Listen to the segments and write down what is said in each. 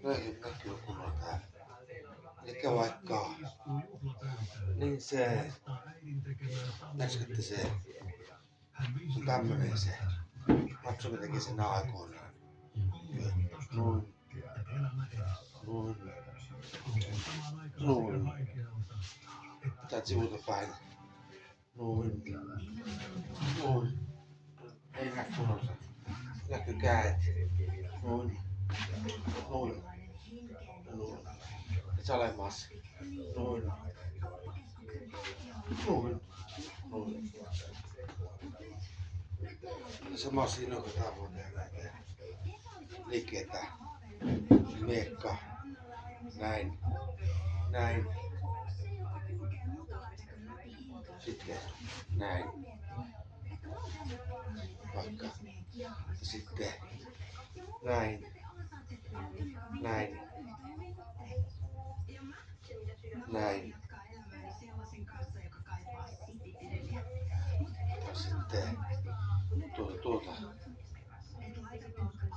näkyy kunnolla täällä. Elikkä vaikka niin se näskytti se on tämmönen se Matsumi teki sen aikoinaan. Noin. Täältä sivulta päin. Noin. Ei näe kunnolla. Näkyy kädet. Noin. Ja se alemmas. Noin. Sama siinä kun tää voi tehdä näitä liikkeitä. Miekka. Näin. Sitten näin. Vaikka. Sitten näin. Ja sitten tuota.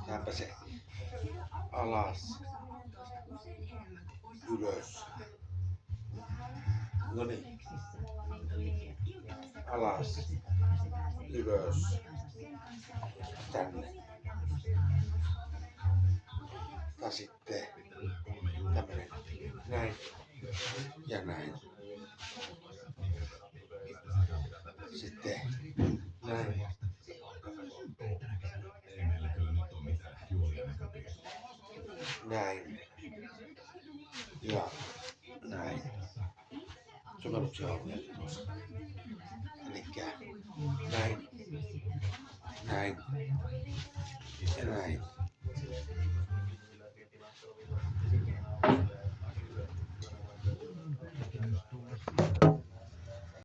Käänpä se alas. Ylös. Noniin. Alas. Ylös. Tänne. Ja sitten tämmönen näin ja näin. Sitten näin. Näin. Ja näin. Sovelluksia on vielä tuossa. Elikkä näin. Ja näin.